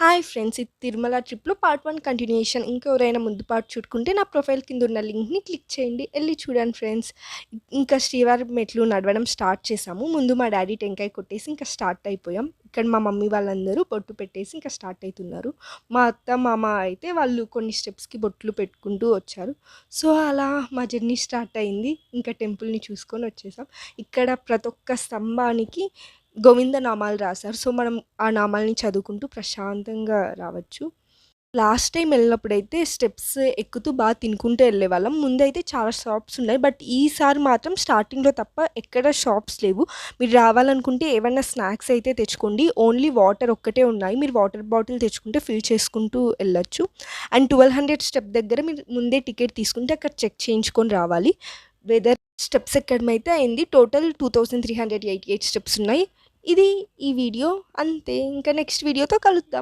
Hi friends! ఇది తిరుమల ట్రిప్‌లో part 1 continuation. ఇంకెవరైనా ముందు పార్ట్ చూడకుంటే నా ప్రొఫైల్ కింద ఉన్న లింక్‌ని క్లిక్ చేయండి. ఎళ్లి చూడండి ఫ్రెండ్స్. ఇంకా శ్రీవారి మెట్లు నడవడం స్టార్ట్ చేశాము. ముందు మా డ్యాడీ టెంకాయ కొట్టేసి ఇంకా స్టార్ట్ అయిపోయాం. ఇక్కడ మా మమ్మీ వాళ్ళందరూ బొట్టు పెట్టేసి ఇంకా స్టార్ట్ అయితున్నారు. మా అత్త, మామ అయితే వాళ్ళు కొన్ని స్టెప్స్‌కి బొట్లు పెట్టుకుంటూ వచ్చారు. సో, అలా మా జర్నీ స్టార్ట్ అయింది. ఇంకా టెంపుల్‌ని చూసుకొని వచ్చేసాం. ఇక్కడ ప్రతి ఒక్క స్తంభానికి గోవింద నామాలు రాశారు. సో, మనం ఆ నామాల్ని చదువుకుంటూ ప్రశాంతంగా రావచ్చు. లాస్ట్ టైం వెళ్ళినప్పుడైతే స్టెప్స్ ఎక్కుతూ తినుకుంటూ వెళ్ళేవాళ్ళం. ముందైతే చాలా షాప్స్ ఉన్నాయి. బట్ ఈసారి మాత్రం స్టార్టింగ్‌లో తప్ప ఎక్కడ షాప్స్ లేవు. మీరు రావాలనుకుంటే ఏవన్నా స్నాక్స్ అయితే తెచ్చుకోండి. ఓన్లీ వాటర్ ఒక్కటే ఉన్నాయి. మీరు వాటర్ బాటిల్ తెచ్చుకుంటే ఫిల్ చేసుకుంటూ వెళ్ళొచ్చు. అండ్ 1200 స్టెప్ దగ్గర మీరు ముందే టికెట్ తీసుకుంటే అక్కడ చెక్ చేయించుకొని రావాలి. వెదర్ స్టెప్స్ ఎక్కడమైతే అయింది. టోటల్ 2388 స్టెప్స్ ఉన్నాయి. ఇది ఈ వీడియో అంతే. ఇంకా నెక్స్ట్ వీడియోతో కలుద్దాం.